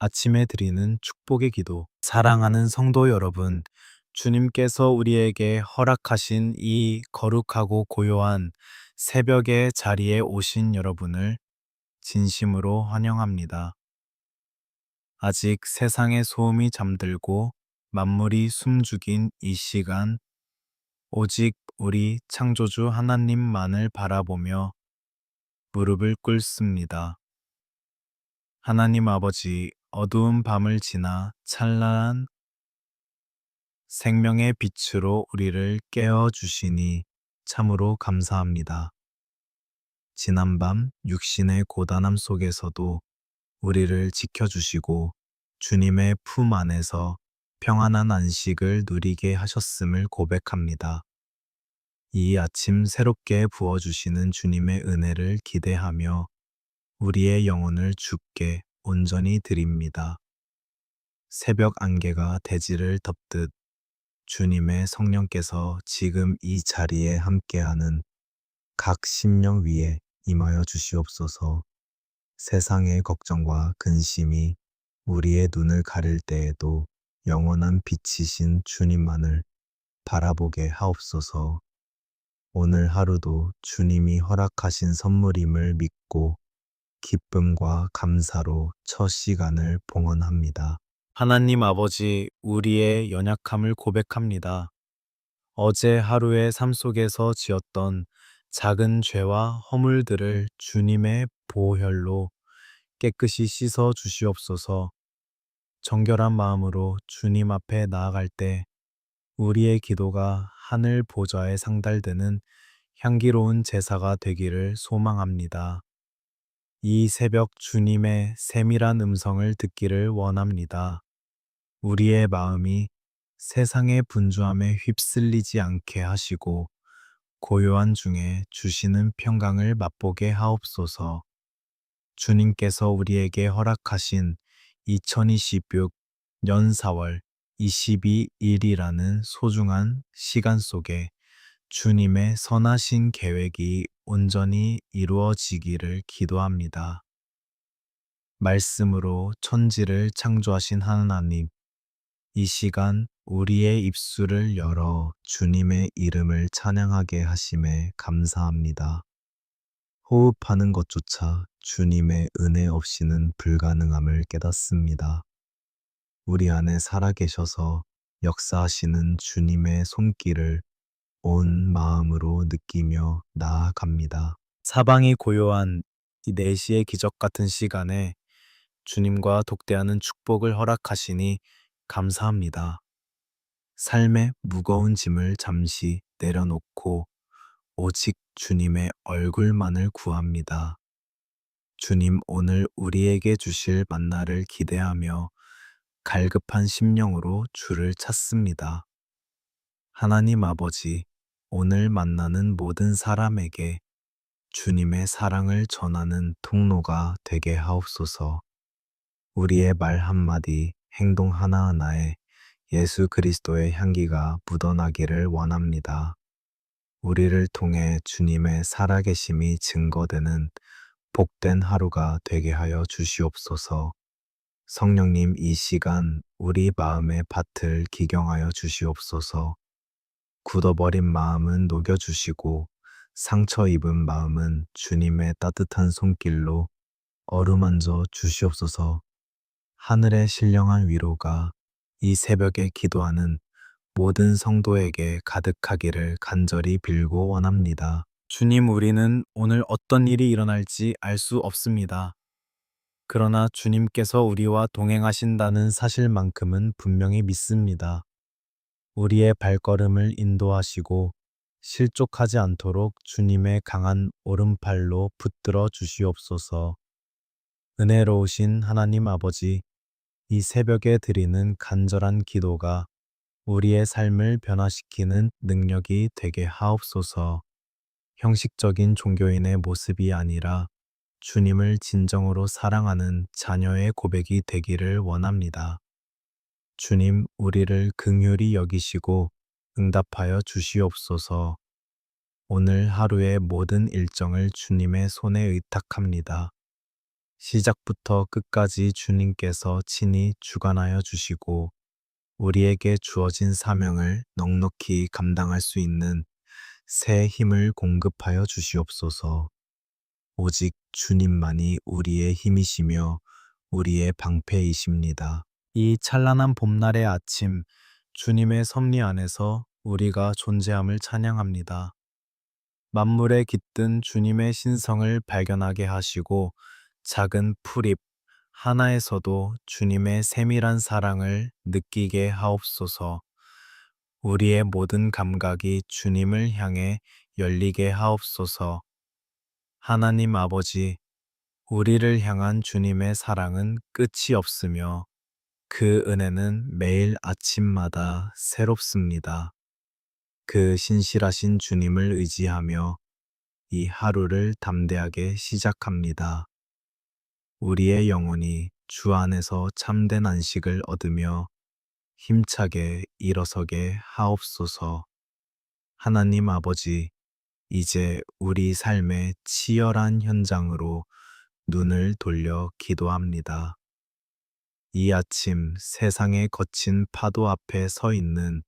아침에 드리는 축복의 기도. 사랑하는 성도 여러분, 주님께서 우리에게 허락하신 이 거룩하고 고요한 새벽의 자리에 오신 여러분을 진심으로 환영합니다. 아직 세상의 소음이 잠들고 만물이 숨죽인 이 시간, 오직 우리 창조주 하나님만을 바라보며 무릎을 꿇습니다. 하나님 아버지, 어두운 밤을 지나 찬란한 생명의 빛으로 우리를 깨워 주시니 참으로 감사합니다. 지난밤 육신의 고단함 속에서도 우리를 지켜주시고 주님의 품 안에서 평안한 안식을 누리게 하셨음을 고백합니다. 이 아침 새롭게 부어주시는 주님의 은혜를 기대하며 우리의 영혼을 주께 온전히 드립니다. 새벽 안개가 대지를 덮듯 주님의 성령께서 지금 이 자리에 함께하는 각 심령 위에 임하여 주시옵소서. 세상의 걱정과 근심이 우리의 눈을 가릴 때에도 영원한 빛이신 주님만을 바라보게 하옵소서. 오늘 하루도 주님이 허락하신 선물임을 믿고 기쁨과 감사로 첫 시간을 봉헌합니다. 하나님 아버지, 우리의 연약함을 고백합니다. 어제 하루의 삶 속에서 지었던 작은 죄와 허물들을 주님의 보혈로 깨끗이 씻어 주시옵소서. 정결한 마음으로 주님 앞에 나아갈 때 우리의 기도가 하늘 보좌에 상달되는 향기로운 제사가 되기를 소망합니다. 이 새벽 주님의 세밀한 음성을 듣기를 원합니다. 우리의 마음이 세상의 분주함에 휩쓸리지 않게 하시고 고요한 중에 주시는 평강을 맛보게 하옵소서. 주님께서 우리에게 허락하신 2026년 4월 22일이라는 소중한 시간 속에 주님의 선하신 계획이 온전히 이루어지기를 기도합니다. 말씀으로 천지를 창조하신 하나님, 이 시간 우리의 입술을 열어 주님의 이름을 찬양하게 하심에 감사합니다. 호흡하는 것조차 주님의 은혜 없이는 불가능함을 깨닫습니다. 우리 안에 살아계셔서 역사하시는 주님의 손길을 온 마음으로 느끼며 나아갑니다. 사방이 고요한 이 4시의 기적 같은 시간에 주님과 독대하는 축복을 허락하시니 감사합니다. 삶의 무거운 짐을 잠시 내려놓고 오직 주님의 얼굴만을 구합니다. 주님, 오늘 우리에게 주실 만나를 기대하며 갈급한 심령으로 주를 찾습니다. 하나님 아버지, 오늘 만나는 모든 사람에게 주님의 사랑을 전하는 통로가 되게 하옵소서. 우리의 말 한마디, 행동 하나하나에 예수 그리스도의 향기가 묻어나기를 원합니다. 우리를 통해 주님의 살아계심이 증거되는 복된 하루가 되게 하여 주시옵소서. 성령님, 이 시간 우리 마음의 밭을 기경하여 주시옵소서. 굳어버린 마음은 녹여주시고 상처 입은 마음은 주님의 따뜻한 손길로 어루만져 주시옵소서. 하늘의 신령한 위로가 이 새벽에 기도하는 모든 성도에게 가득하기를 간절히 빌고 원합니다. 주님, 우리는 오늘 어떤 일이 일어날지 알 수 없습니다. 그러나 주님께서 우리와 동행하신다는 사실만큼은 분명히 믿습니다. 우리의 발걸음을 인도하시고 실족하지 않도록 주님의 강한 오른팔로 붙들어 주시옵소서. 은혜로우신 하나님 아버지, 이 새벽에 드리는 간절한 기도가 우리의 삶을 변화시키는 능력이 되게 하옵소서. 형식적인 종교인의 모습이 아니라 주님을 진정으로 사랑하는 자녀의 고백이 되기를 원합니다. 주님, 우리를 긍휼히 여기시고 응답하여 주시옵소서. 오늘 하루의 모든 일정을 주님의 손에 의탁합니다. 시작부터 끝까지 주님께서 친히 주관하여 주시고 우리에게 주어진 사명을 넉넉히 감당할 수 있는 새 힘을 공급하여 주시옵소서. 오직 주님만이 우리의 힘이시며 우리의 방패이십니다. 이 찬란한 봄날의 아침, 주님의 섭리 안에서 우리가 존재함을 찬양합니다. 만물에 깃든 주님의 신성을 발견하게 하시고 작은 풀잎 하나에서도 주님의 세밀한 사랑을 느끼게 하옵소서. 우리의 모든 감각이 주님을 향해 열리게 하옵소서. 하나님 아버지, 우리를 향한 주님의 사랑은 끝이 없으며 그 은혜는 매일 아침마다 새롭습니다. 그 신실하신 주님을 의지하며 이 하루를 담대하게 시작합니다. 우리의 영혼이 주 안에서 참된 안식을 얻으며 힘차게 일어서게 하옵소서. 하나님 아버지, 이제 우리 삶의 치열한 현장으로 눈을 돌려 기도합니다. 이 아침 세상의 거친 파도 앞에 서 있는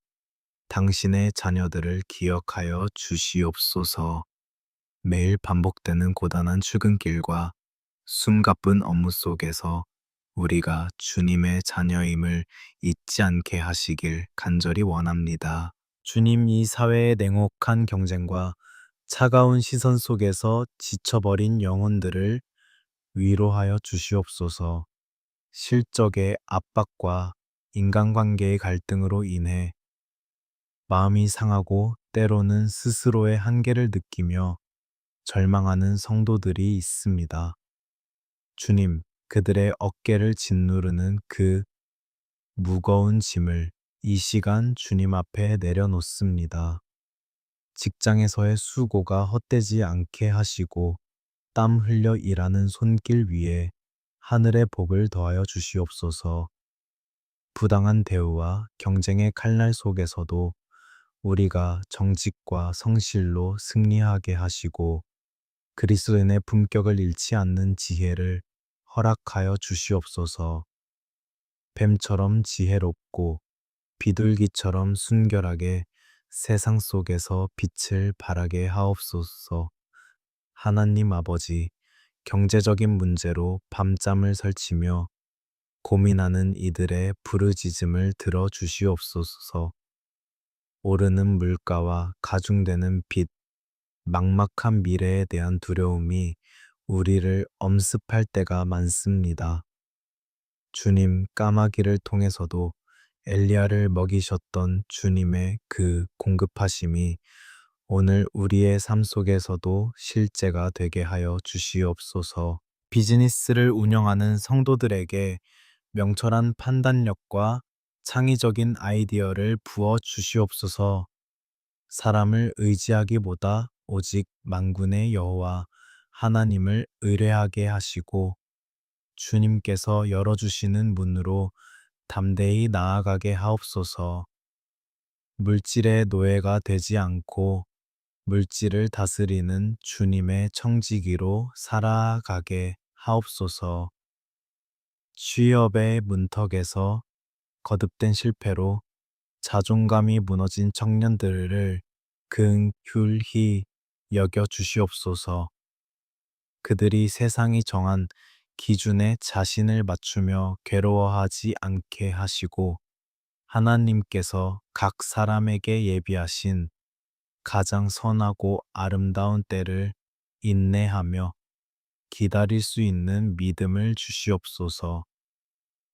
당신의 자녀들을 기억하여 주시옵소서. 매일 반복되는 고단한 출근길과 숨가쁜 업무 속에서 우리가 주님의 자녀임을 잊지 않게 하시길 간절히 원합니다. 주님, 이 사회의 냉혹한 경쟁과 차가운 시선 속에서 지쳐버린 영혼들을 위로하여 주시옵소서. 실적의 압박과 인간관계의 갈등으로 인해 마음이 상하고 때로는 스스로의 한계를 느끼며 절망하는 성도들이 있습니다. 주님, 그들의 어깨를 짓누르는 그 무거운 짐을 이 시간 주님 앞에 내려놓습니다. 직장에서의 수고가 헛되지 않게 하시고 땀 흘려 일하는 손길 위에 하늘의 복을 더하여 주시옵소서. 부당한 대우와 경쟁의 칼날 속에서도 우리가 정직과 성실로 승리하게 하시고 그리스도인의 품격을 잃지 않는 지혜를 허락하여 주시옵소서. 뱀처럼 지혜롭고 비둘기처럼 순결하게 세상 속에서 빛을 발하게 하옵소서. 하나님 아버지, 경제적인 문제로 밤잠을 설치며 고민하는 이들의 부르짖음을 들어 주시옵소서. 오르는 물가와 가중되는 빚, 막막한 미래에 대한 두려움이 우리를 엄습할 때가 많습니다. 주님, 까마귀를 통해서도 엘리야를 먹이셨던 주님의 그 공급하심이 오늘 우리의 삶 속에서도 실제가 되게 하여 주시옵소서. 비즈니스를 운영하는 성도들에게 명철한 판단력과 창의적인 아이디어를 부어 주시옵소서. 사람을 의지하기보다 오직 만군의 여호와 하나님을 의뢰하게 하시고 주님께서 열어주시는 문으로 담대히 나아가게 하옵소서. 물질의 노예가 되지 않고 물질을 다스리는 주님의 청지기로 살아가게 하옵소서. 취업의 문턱에서 거듭된 실패로 자존감이 무너진 청년들을 긍휼히 여겨 주시옵소서. 그들이 세상이 정한 기준에 자신을 맞추며 괴로워하지 않게 하시고 하나님께서 각 사람에게 예비하신 가장 선하고 아름다운 때를 인내하며 기다릴 수 있는 믿음을 주시옵소서.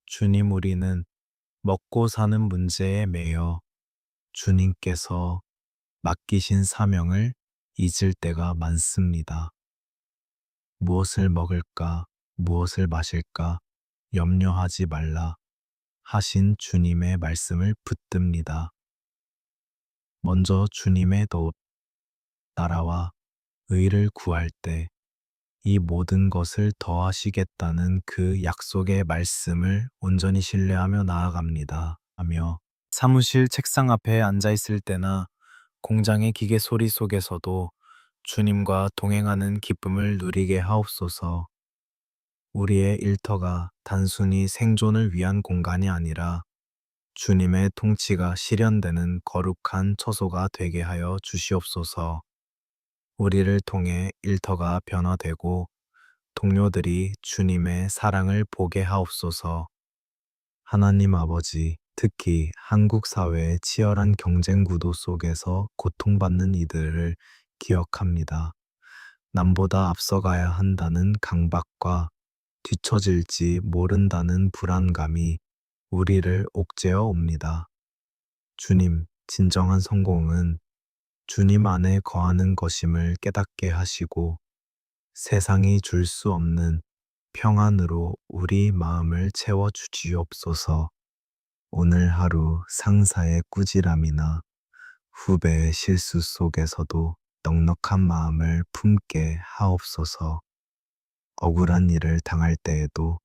주님, 우리는 먹고 사는 문제에 매여 주님께서 맡기신 사명을 잊을 때가 많습니다. 무엇을 먹을까, 무엇을 마실까 염려하지 말라 하신 주님의 말씀을 붙듭니다. 먼저 주님의 도 나라와 의를 구할 때 이 모든 것을 더하시겠다는 그 약속의 말씀을 온전히 신뢰하며 나아갑니다. 사무실 책상 앞에 앉아 있을 때나 공장의 기계 소리 속에서도 주님과 동행하는 기쁨을 누리게 하옵소서. 우리의 일터가 단순히 생존을 위한 공간이 아니라 주님의 통치가 실현되는 거룩한 처소가 되게 하여 주시옵소서. 우리를 통해 일터가 변화되고 동료들이 주님의 사랑을 보게 하옵소서. 하나님 아버지, 특히 한국 사회의 치열한 경쟁 구도 속에서 고통받는 이들을 기억합니다. 남보다 앞서가야 한다는 강박과 뒤처질지 모른다는 불안감이 우리를 옥죄어 옵니다. 주님, 진정한 성공은 주님 안에 거하는 것임을 깨닫게 하시고 세상이 줄 수 없는 평안으로 우리 마음을 채워 주시옵소서. 오늘 하루 상사의 꾸지람이나 후배의 실수 속에서도 넉넉한 마음을 품게 하옵소서. 억울한 일을 당할 때에도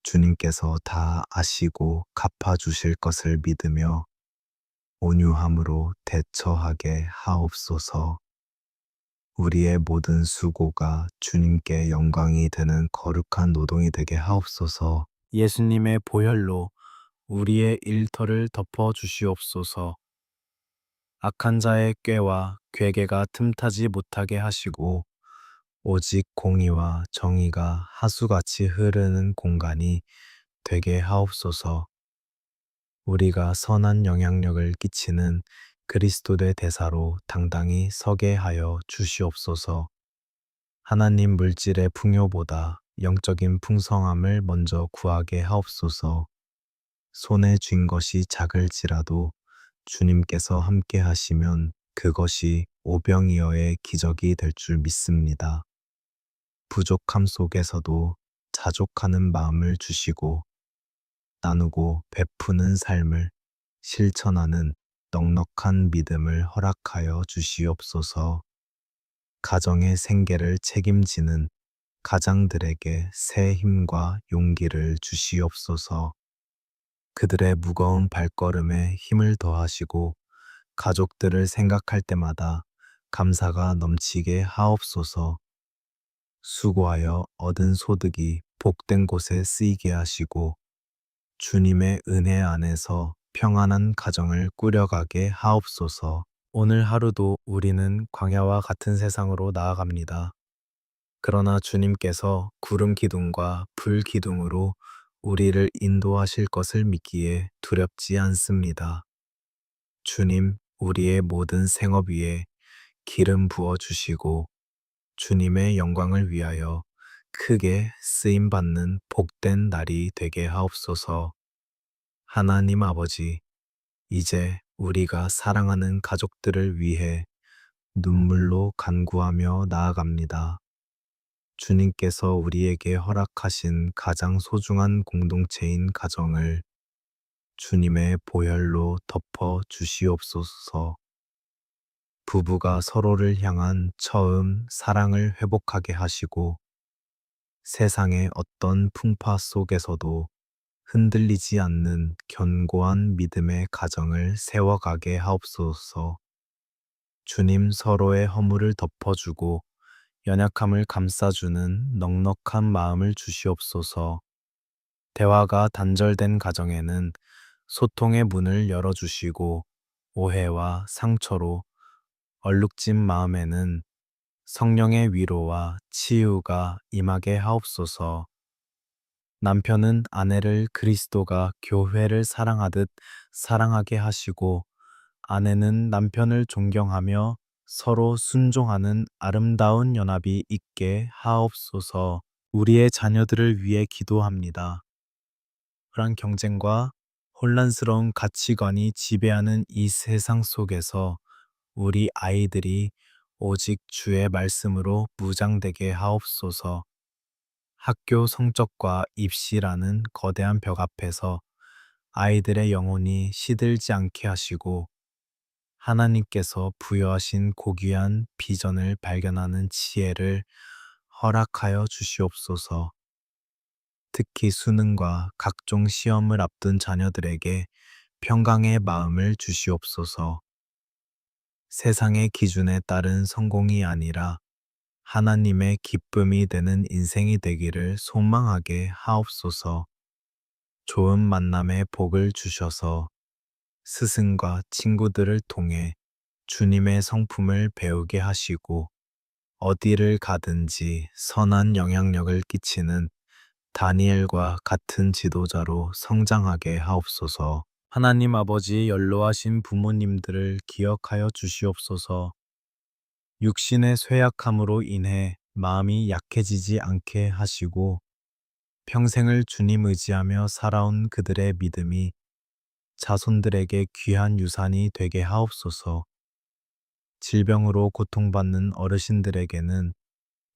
주님께서 다 아시고 갚아주실 것을 믿으며 온유함으로 대처하게 하옵소서. 우리의 모든 수고가 주님께 영광이 되는 거룩한 노동이 되게 하옵소서. 예수님의 보혈로 우리의 일터를 덮어 주시옵소서. 악한 자의 꾀와 괴계가 틈타지 못하게 하시고 오직 공의와 정의가 하수같이 흐르는 공간이 되게 하옵소서. 우리가 선한 영향력을 끼치는 그리스도의 대사로 당당히 서게 하여 주시옵소서. 하나님, 물질의 풍요보다 영적인 풍성함을 먼저 구하게 하옵소서. 손에 쥔 것이 작을지라도 주님께서 함께 하시면 그것이 오병이어의 기적이 될 줄 믿습니다. 부족함 속에서도 자족하는 마음을 주시고 나누고 베푸는 삶을 실천하는 넉넉한 믿음을 허락하여 주시옵소서. 가정의 생계를 책임지는 가장들에게 새 힘과 용기를 주시옵소서. 그들의 무거운 발걸음에 힘을 더하시고 가족들을 생각할 때마다 감사가 넘치게 하옵소서. 수고하여 얻은 소득이 복된 곳에 쓰이게 하시고 주님의 은혜 안에서 평안한 가정을 꾸려가게 하옵소서. 오늘 하루도 우리는 광야와 같은 세상으로 나아갑니다. 그러나 주님께서 구름 기둥과 불 기둥으로 우리를 인도하실 것을 믿기에 두렵지 않습니다. 주님, 우리의 모든 생업 위에 기름 부어 주시고 주님의 영광을 위하여 크게 쓰임 받는 복된 날이 되게 하옵소서. 하나님 아버지, 이제 우리가 사랑하는 가족들을 위해 눈물로 간구하며 나아갑니다. 주님께서 우리에게 허락하신 가장 소중한 공동체인 가정을 주님의 보혈로 덮어 주시옵소서. 부부가 서로를 향한 처음 사랑을 회복하게 하시고 세상의 어떤 풍파 속에서도 흔들리지 않는 견고한 믿음의 가정을 세워가게 하옵소서. 주님, 서로의 허물을 덮어주고 연약함을 감싸주는 넉넉한 마음을 주시옵소서. 대화가 단절된 가정에는 소통의 문을 열어주시고 오해와 상처로 얼룩진 마음에는 성령의 위로와 치유가 임하게 하옵소서. 남편은 아내를 그리스도가 교회를 사랑하듯 사랑하게 하시고 아내는 남편을 존경하며 서로 순종하는 아름다운 연합이 있게 하옵소서. 우리의 자녀들을 위해 기도합니다. 불안 경쟁과 혼란스러운 가치관이 지배하는 이 세상 속에서 우리 아이들이 오직 주의 말씀으로 무장되게 하옵소서. 학교 성적과 입시라는 거대한 벽 앞에서 아이들의 영혼이 시들지 않게 하시고 하나님께서 부여하신 고귀한 비전을 발견하는 지혜를 허락하여 주시옵소서. 특히 수능과 각종 시험을 앞둔 자녀들에게 평강의 마음을 주시옵소서. 세상의 기준에 따른 성공이 아니라 하나님의 기쁨이 되는 인생이 되기를 소망하게 하옵소서. 좋은 만남의 복을 주셔서 스승과 친구들을 통해 주님의 성품을 배우게 하시고 어디를 가든지 선한 영향력을 끼치는 다니엘과 같은 지도자로 성장하게 하옵소서. 하나님 아버지 연로하신 부모님들을 기억하여 주시옵소서. 육신의 쇠약함으로 인해 마음이 약해지지 않게 하시고 평생을 주님 의지하며 살아온 그들의 믿음이 자손들에게 귀한 유산이 되게 하옵소서. 질병으로 고통받는 어르신들에게는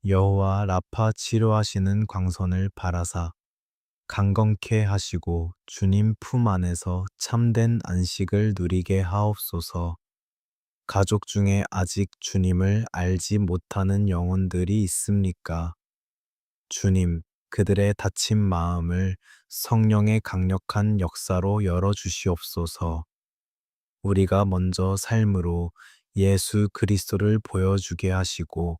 여호와 라파 치료하시는 광선을 바라사 강건케 하시고 주님 품 안에서 참된 안식을 누리게 하옵소서. 가족 중에 아직 주님을 알지 못하는 영혼들이 있습니까? 주님, 그들의 다친 마음을 성령의 강력한 역사로 열어주시옵소서. 우리가 먼저 삶으로 예수 그리스도를 보여주게 하시고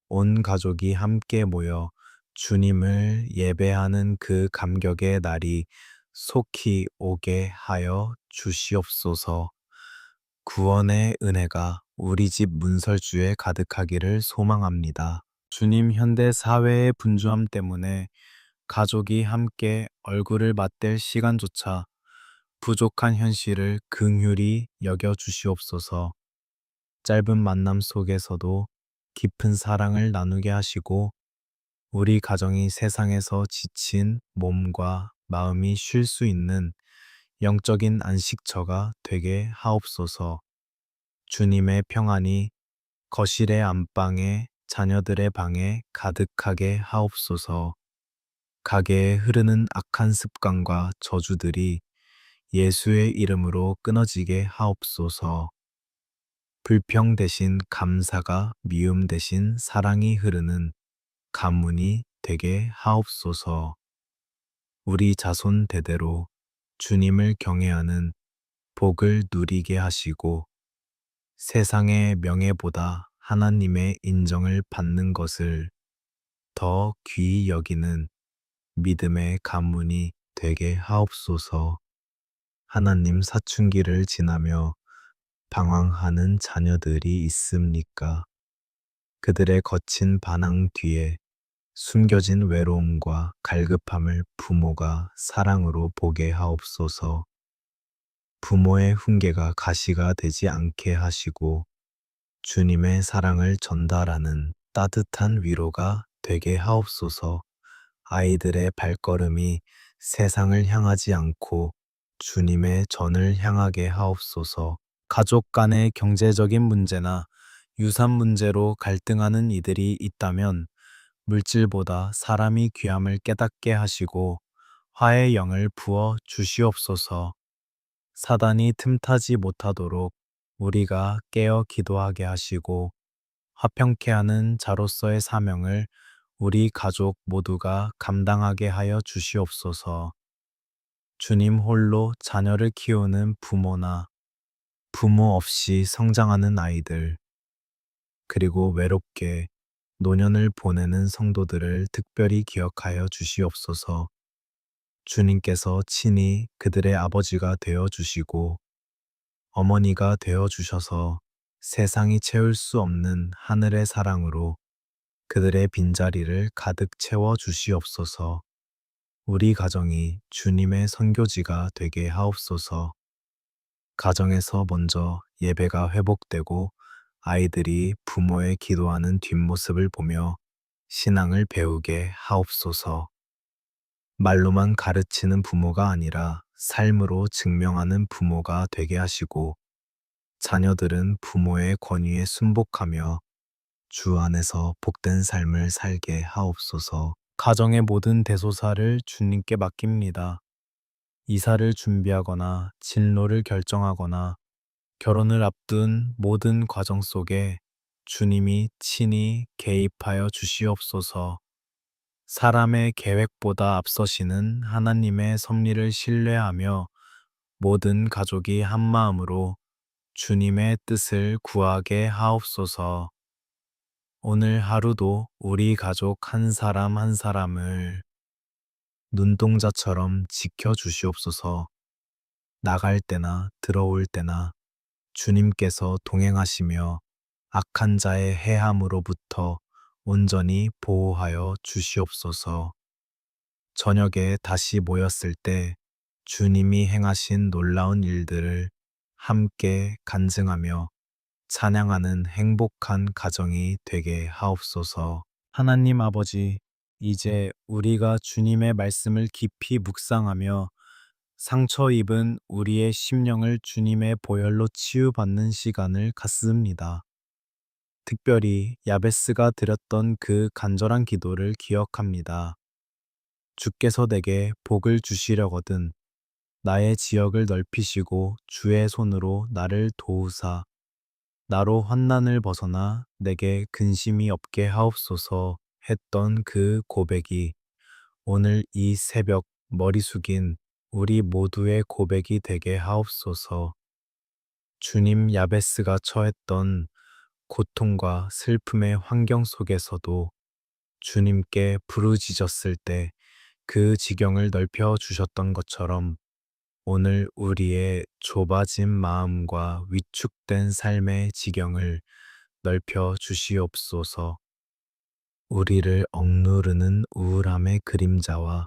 온 가족이 함께 모여 주님을 예배하는 그 감격의 날이 속히 오게 하여 주시옵소서. 구원의 은혜가 우리 집 문설주에 가득하기를 소망합니다. 주님, 현대 사회의 분주함 때문에 가족이 함께 얼굴을 맞댈 시간조차 부족한 현실을 긍휼히 여겨 주시옵소서. 짧은 만남 속에서도 깊은 사랑을 나누게 하시고 우리 가정이 세상에서 지친 몸과 마음이 쉴 수 있는 영적인 안식처가 되게 하옵소서. 주님의 평안이 거실의 안방에 자녀들의 방에 가득하게 하옵소서. 가게에 흐르는 악한 습관과 저주들이 예수의 이름으로 끊어지게 하옵소서. 불평 대신 감사가 미움 대신 사랑이 흐르는 가문이 되게 하옵소서. 우리 자손 대대로 주님을 경외하는 복을 누리게 하시고 세상의 명예보다 하나님의 인정을 받는 것을 더 귀히 여기는 믿음의 가문이 되게 하옵소서. 하나님, 사춘기를 지나며 방황하는 자녀들이 있습니까? 그들의 거친 반항 뒤에 숨겨진 외로움과 갈급함을 부모가 사랑으로 보게 하옵소서. 부모의 훈계가 가시가 되지 않게 하시고 주님의 사랑을 전달하는 따뜻한 위로가 되게 하옵소서. 아이들의 발걸음이 세상을 향하지 않고 주님의 전을 향하게 하옵소서. 가족 간의 경제적인 문제나 유산 문제로 갈등하는 이들이 있다면 물질보다 사람이 귀함을 깨닫게 하시고 화의 영을 부어 주시옵소서. 사단이 틈타지 못하도록 우리가 깨어 기도하게 하시고 화평케 하는 자로서의 사명을 우리 가족 모두가 감당하게 하여 주시옵소서. 주님, 홀로 자녀를 키우는 부모나 부모 없이 성장하는 아이들, 그리고 외롭게 노년을 보내는 성도들을 특별히 기억하여 주시옵소서. 주님께서 친히 그들의 아버지가 되어 주시고 어머니가 되어 주셔서 세상이 채울 수 없는 하늘의 사랑으로 그들의 빈자리를 가득 채워 주시옵소서. 우리 가정이 주님의 선교지가 되게 하옵소서. 가정에서 먼저 예배가 회복되고 아이들이 부모의 기도하는 뒷모습을 보며 신앙을 배우게 하옵소서. 말로만 가르치는 부모가 아니라 삶으로 증명하는 부모가 되게 하시고 자녀들은 부모의 권위에 순복하며 주 안에서 복된 삶을 살게 하옵소서. 가정의 모든 대소사를 주님께 맡깁니다. 이사를 준비하거나 진로를 결정하거나 결혼을 앞둔 모든 과정 속에 주님이 친히 개입하여 주시옵소서. 사람의 계획보다 앞서시는 하나님의 섭리를 신뢰하며 모든 가족이 한마음으로 주님의 뜻을 구하게 하옵소서. 오늘 하루도 우리 가족 한 사람 한 사람을 눈동자처럼 지켜주시옵소서. 나갈 때나 들어올 때나 주님께서 동행하시며 악한 자의 해함으로부터 온전히 보호하여 주시옵소서. 저녁에 다시 모였을 때 주님이 행하신 놀라운 일들을 함께 간증하며 찬양하는 행복한 가정이 되게 하옵소서. 하나님 아버지, 이제 우리가 주님의 말씀을 깊이 묵상하며 상처 입은 우리의 심령을 주님의 보혈로 치유받는 시간을 갖습니다. 특별히 야베스가 드렸던 그 간절한 기도를 기억합니다. 주께서 내게 복을 주시려거든 나의 지역을 넓히시고 주의 손으로 나를 도우사 나로 환난을 벗어나 내게 근심이 없게 하옵소서 했던 그 고백이 오늘 이 새벽 머리 숙인 우리 모두의 고백이 되게 하옵소서. 주님 야베스가 처했던 고통과 슬픔의 환경 속에서도 주님께 부르짖었을 때 그 지경을 넓혀 주셨던 것처럼 오늘 우리의 좁아진 마음과 위축된 삶의 지경을 넓혀 주시옵소서. 우리를 억누르는 우울함의 그림자와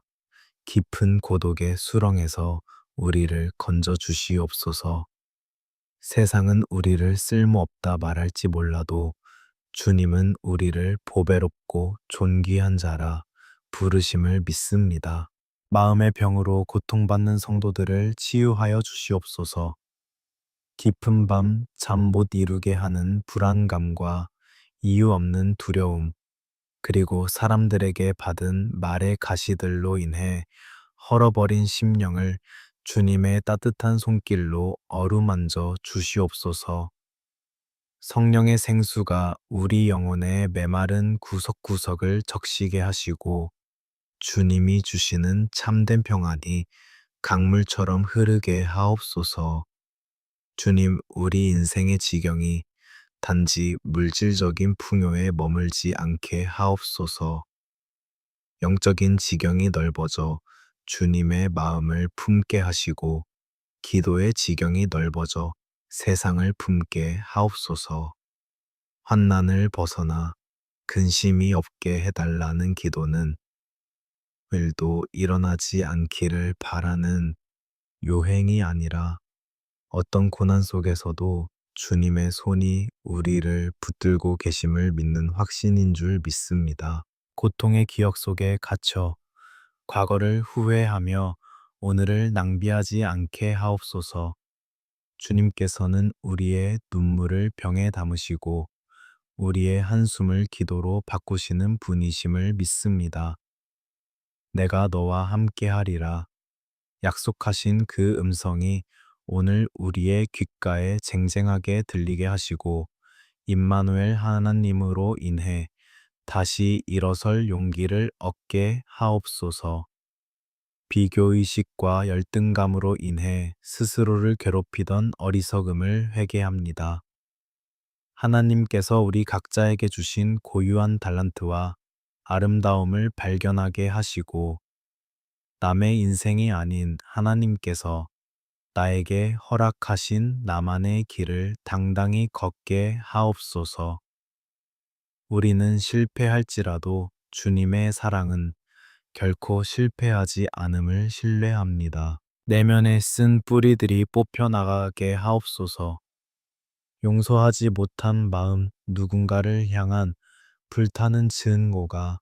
깊은 고독의 수렁에서 우리를 건져 주시옵소서. 세상은 우리를 쓸모없다 말할지 몰라도 주님은 우리를 보배롭고 존귀한 자라 부르심을 믿습니다. 마음의 병으로 고통받는 성도들을 치유하여 주시옵소서. 깊은 밤 잠 못 이루게 하는 불안감과 이유 없는 두려움, 그리고 사람들에게 받은 말의 가시들로 인해 헐어버린 심령을 주님의 따뜻한 손길로 어루만져 주시옵소서. 성령의 생수가 우리 영혼의 메마른 구석구석을 적시게 하시고 주님이 주시는 참된 평안이 강물처럼 흐르게 하옵소서. 주님, 우리 인생의 지경이 단지 물질적인 풍요에 머물지 않게 하옵소서. 영적인 지경이 넓어져 주님의 마음을 품게 하시고 기도의 지경이 넓어져 세상을 품게 하옵소서. 환난을 벗어나 근심이 없게 해달라는 기도는 일도 일어나지 않기를 바라는 요행이 아니라 어떤 고난 속에서도 주님의 손이 우리를 붙들고 계심을 믿는 확신인 줄 믿습니다. 고통의 기억 속에 갇혀 과거를 후회하며 오늘을 낭비하지 않게 하옵소서. 주님께서는 우리의 눈물을 병에 담으시고 우리의 한숨을 기도로 바꾸시는 분이심을 믿습니다. 내가 너와 함께 하리라. 약속하신 그 음성이 오늘 우리의 귓가에 쟁쟁하게 들리게 하시고 임마누엘 하나님으로 인해 다시 일어설 용기를 얻게 하옵소서. 비교의식과 열등감으로 인해 스스로를 괴롭히던 어리석음을 회개합니다. 하나님께서 우리 각자에게 주신 고유한 달란트와 아름다움을 발견하게 하시고 남의 인생이 아닌 하나님께서 나에게 허락하신 나만의 길을 당당히 걷게 하옵소서. 우리는 실패할지라도 주님의 사랑은 결코 실패하지 않음을 신뢰합니다. 내면에 쓴 뿌리들이 뽑혀 나가게 하옵소서. 용서하지 못한 마음, 누군가를 향한 불타는 증오가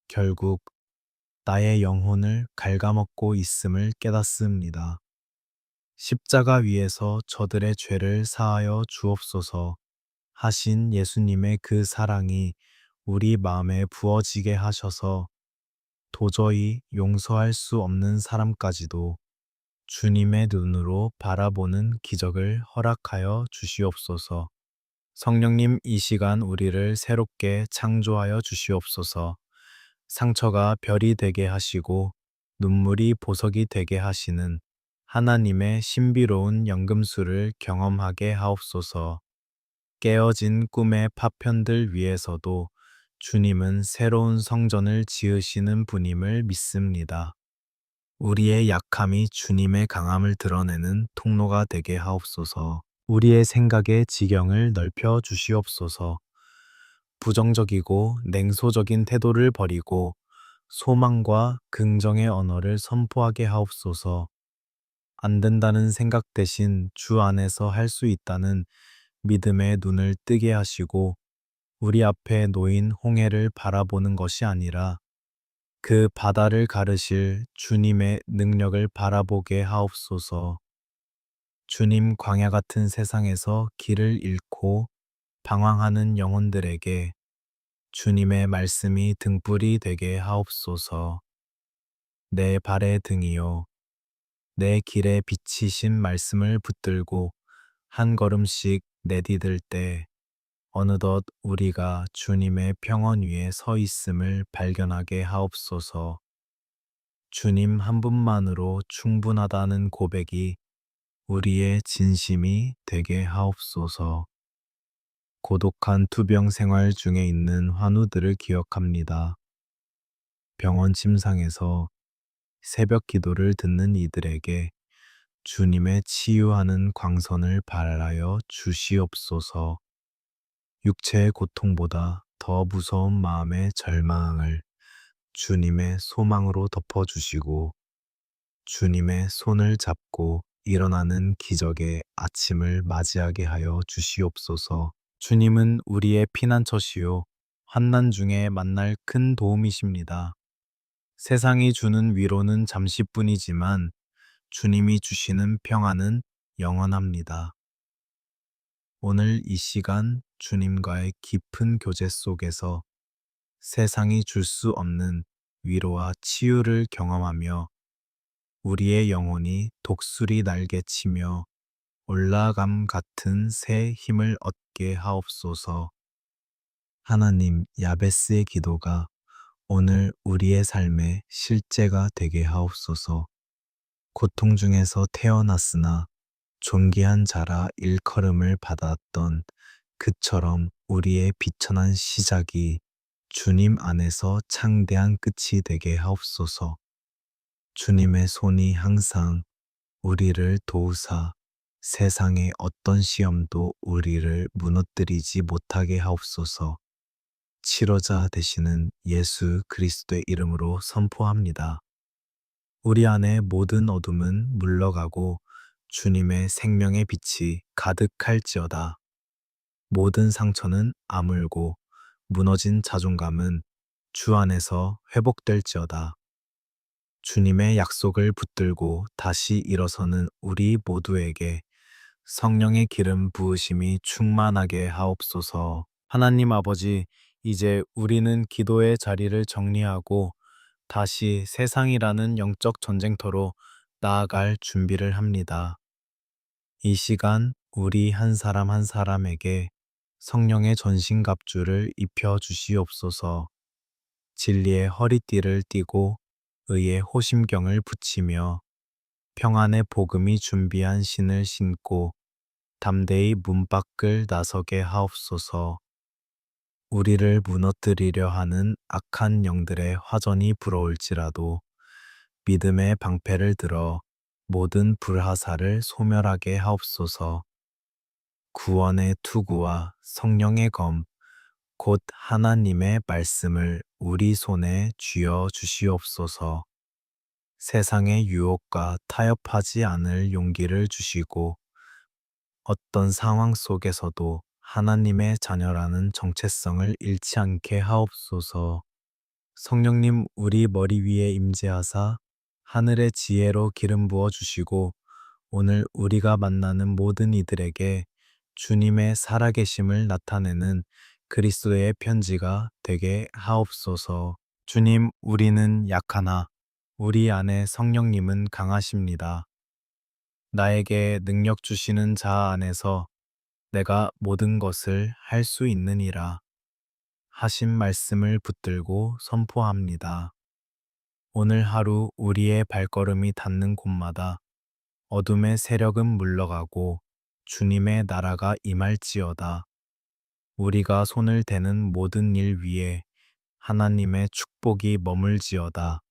결국 나의 영혼을 갉아먹고 있음을 깨닫습니다. 십자가 위에서 저들의 죄를 사하여 주옵소서 하신 예수님의 그 사랑이 우리 마음에 부어지게 하셔서 도저히 용서할 수 없는 사람까지도 주님의 눈으로 바라보는 기적을 허락하여 주시옵소서. 성령님, 이 시간 우리를 새롭게 창조하여 주시옵소서. 상처가 별이 되게 하시고 눈물이 보석이 되게 하시는 하나님의 신비로운 연금술을 경험하게 하옵소서. 깨어진 꿈의 파편들 위에서도 주님은 새로운 성전을 지으시는 분임을 믿습니다. 우리의 약함이 주님의 강함을 드러내는 통로가 되게 하옵소서. 우리의 생각의 지경을 넓혀 주시옵소서. 부정적이고 냉소적인 태도를 버리고 소망과 긍정의 언어를 선포하게 하옵소서. 안 된다는 생각 대신 주 안에서 할 수 있다는 믿음의 눈을 뜨게 하시고 우리 앞에 놓인 홍해를 바라보는 것이 아니라 그 바다를 가르실 주님의 능력을 바라보게 하옵소서. 주님 광야 같은 세상에서 길을 잃고 방황하는 영혼들에게 주님의 말씀이 등불이 되게 하옵소서. 내 발의 등이요. 내 길에 비치신 말씀을 붙들고 한 걸음씩 내디딜 때 어느덧 우리가 주님의 평원 위에 서 있음을 발견하게 하옵소서. 주님 한 분만으로 충분하다는 고백이 우리의 진심이 되게 하옵소서. 고독한 투병 생활 중에 있는 환우들을 기억합니다. 병원 침상에서 새벽 기도를 듣는 이들에게 주님의 치유하는 광선을 발하여 주시옵소서. 육체의 고통보다 더 무서운 마음의 절망을 주님의 소망으로 덮어주시고 주님의 손을 잡고 일어나는 기적의 아침을 맞이하게 하여 주시옵소서. 주님은 우리의 피난처시요 환난 중에 만날 큰 도움이십니다. 세상이 주는 위로는 잠시뿐이지만 주님이 주시는 평안은 영원합니다. 오늘 이 시간 주님과의 깊은 교제 속에서 세상이 줄 수 없는 위로와 치유를 경험하며 우리의 영혼이 독수리 날개치며 올라감 같은 새 힘을 얻게 하옵소서. 하나님, 야베스의 기도가 오늘 우리의 삶의 실제가 되게 하옵소서. 고통 중에서 태어났으나 존귀한 자라 일컬음을 받았던 그처럼 우리의 비천한 시작이 주님 안에서 창대한 끝이 되게 하옵소서. 주님의 손이 항상 우리를 도우사 세상의 어떤 시험도 우리를 무너뜨리지 못하게 하옵소서. 치료자 되시는 예수 그리스도의 이름으로 선포합니다. 우리 안의 모든 어둠은 물러가고 주님의 생명의 빛이 가득할지어다. 모든 상처는 아물고 무너진 자존감은 주 안에서 회복될지어다. 주님의 약속을 붙들고 다시 일어서는 우리 모두에게 성령의 기름 부으심이 충만하게 하옵소서. 하나님 아버지, 이제 우리는 기도의 자리를 정리하고 다시 세상이라는 영적 전쟁터로 나아갈 준비를 합니다. 이 시간 우리 한 사람 한 사람에게 성령의 전신갑주를 입혀 주시옵소서. 진리의 허리띠를 띠고 의의 호심경을 붙이며 평안의 복음이 준비한 신을 신고 담대히 문 밖을 나서게 하옵소서. 우리를 무너뜨리려 하는 악한 영들의 화전이 불어올지라도 믿음의 방패를 들어 모든 불화살을 소멸하게 하옵소서. 구원의 투구와 성령의 검, 곧 하나님의 말씀을 우리 손에 쥐어 주시옵소서. 세상의 유혹과 타협하지 않을 용기를 주시고 어떤 상황 속에서도 하나님의 자녀라는 정체성을 잃지 않게 하옵소서. 성령님 우리 머리 위에 임재하사 하늘의 지혜로 기름 부어 주시고 오늘 우리가 만나는 모든 이들에게 주님의 살아계심을 나타내는 그리스도의 편지가 되게 하옵소서. 주님, 우리는 약하나 우리 안에 성령님은 강하십니다. 나에게 능력 주시는 자 안에서 내가 모든 것을 할 수 있느니라 하신 말씀을 붙들고 선포합니다. 오늘 하루 우리의 발걸음이 닿는 곳마다 어둠의 세력은 물러가고 주님의 나라가 임할지어다. 우리가 손을 대는 모든 일 위에 하나님의 축복이 머물지어다.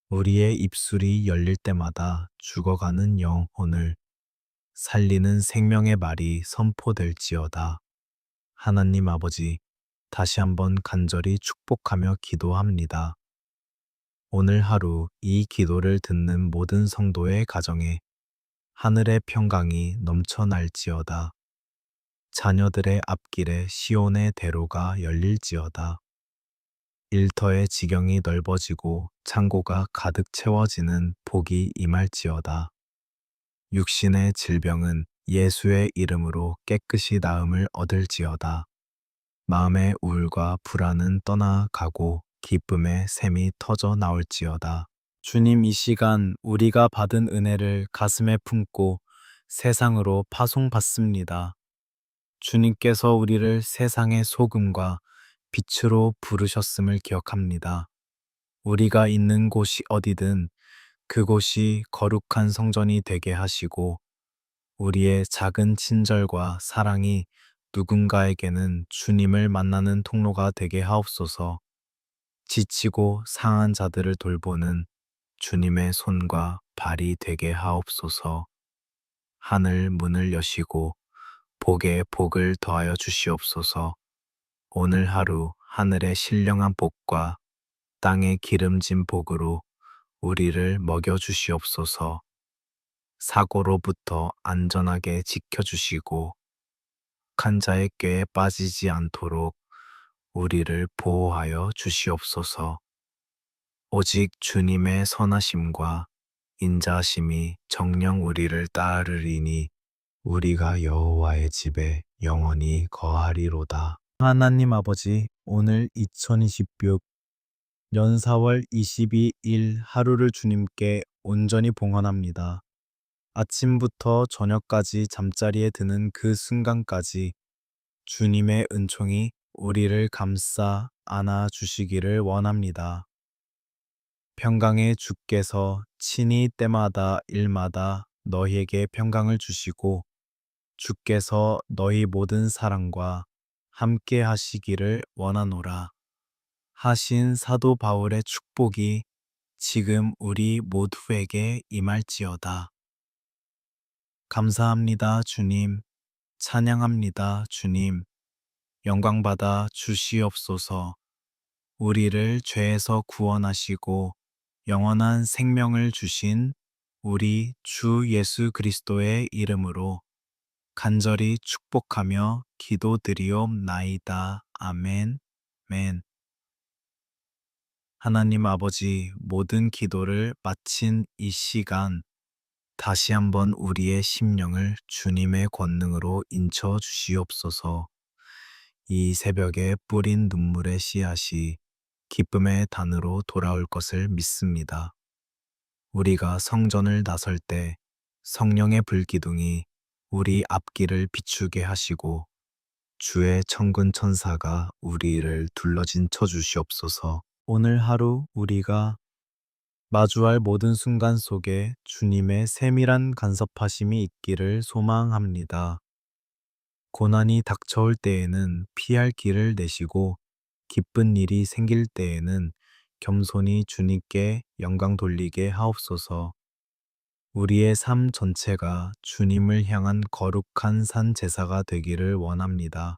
우리의 입술이 열릴 때마다 죽어가는 영혼을 살리는 생명의 말이 선포될지어다. 하나님 아버지, 다시 한번 간절히 축복하며 기도합니다. 오늘 하루 이 기도를 듣는 모든 성도의 가정에 하늘의 평강이 넘쳐날지어다. 자녀들의 앞길에 시온의 대로가 열릴지어다. 일터의 지경이 넓어지고 창고가 가득 채워지는 복이 임할지어다. 육신의 질병은 예수의 이름으로 깨끗이 나음을 얻을지어다. 마음의 우울과 불안은 떠나가고 기쁨의 샘이 터져 나올지어다. 주님, 이 시간 우리가 받은 은혜를 가슴에 품고 세상으로 파송받습니다. 주님께서 우리를 세상의 소금과 빛으로 부르셨음을 기억합니다. 우리가 있는 곳이 어디든 그곳이 거룩한 성전이 되게 하시고 우리의 작은 친절과 사랑이 누군가에게는 주님을 만나는 통로가 되게 하옵소서. 지치고 상한 자들을 돌보는 주님의 손과 발이 되게 하옵소서. 하늘 문을 여시고 복에 복을 더하여 주시옵소서. 오늘 하루 하늘의 신령한 복과 땅의 기름진 복으로 우리를 먹여 주시옵소서. 사고로부터 안전하게 지켜주시고 악한 자의 꾀에 빠지지 않도록 우리를 보호하여 주시옵소서. 오직 주님의 선하심과 인자하심이 정녕 우리를 따르리니 우리가 여호와의 집에 영원히 거하리로다. 하나님 아버지, 오늘 2026년 4월 22일 하루를 주님께 온전히 봉헌합니다. 아침부터 저녁까지 잠자리에 드는 그 순간까지 주님의 은총이 우리를 감싸 안아 주시기를 원합니다. 평강의 주께서 친히 때마다 일마다 너희에게 평강을 주시고 주께서 너희 모든 사랑과 함께 하시기를 원하노라. 하신 사도 바울의 축복이 지금 우리 모두에게 임할지어다. 감사합니다, 주님. 찬양합니다, 주님. 영광받아 주시옵소서. 우리를 죄에서 구원하시고 영원한 생명을 주신 우리 주 예수 그리스도의 이름으로 간절히 축복하며 기도드리옵나이다. 아멘. 멘. 하나님 아버지, 모든 기도를 마친 이 시간 다시 한번 우리의 심령을 주님의 권능으로 인쳐 주시옵소서. 이 새벽에 뿌린 눈물의 씨앗이 기쁨의 단으로 돌아올 것을 믿습니다. 우리가 성전을 나설 때 성령의 불기둥이 우리 앞길을 비추게 하시고 주의 천군 천사가 우리를 둘러진쳐 주시옵소서. 오늘 하루 우리가 마주할 모든 순간 속에 주님의 세밀한 간섭하심이 있기를 소망합니다. 고난이 닥쳐올 때에는 피할 길을 내시고 기쁜 일이 생길 때에는 겸손히 주님께 영광 돌리게 하옵소서. 우리의 삶 전체가 주님을 향한 거룩한 산 제사가 되기를 원합니다.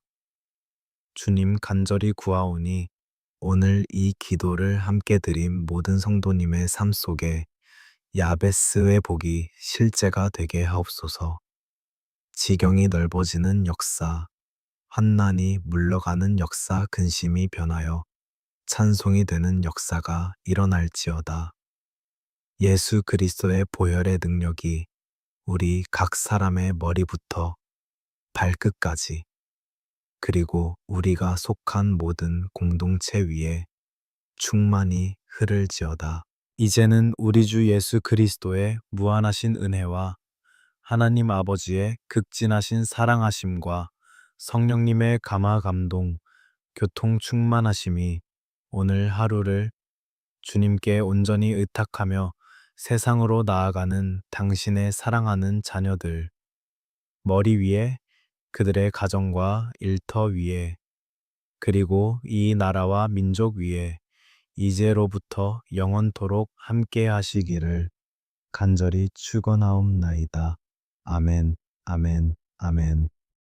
주님, 간절히 구하오니 오늘 이 기도를 함께 드린 모든 성도님의 삶 속에 야베스의 복이 실제가 되게 하옵소서. 지경이 넓어지는 역사, 환난이 물러가는 역사, 근심이 변하여 찬송이 되는 역사가 일어날지어다. 예수 그리스도의 보혈의 능력이 우리 각 사람의 머리부터 발끝까지 그리고 우리가 속한 모든 공동체 위에 충만히 흐를지어다. 이제는 우리 주 예수 그리스도의 무한하신 은혜와 하나님 아버지의 극진하신 사랑하심과 성령님의 감화 감동, 교통 충만하심이 오늘 하루를 주님께 온전히 의탁하며 세상으로 나아가는 당신의 사랑하는 자녀들, 머리 위에 그들의 가정과 일터 위에 그리고 이 나라와 민족 위에 이제로부터 영원토록 함께 하시기를 간절히 축원하옵나이다. 아멘, 아멘, 아멘.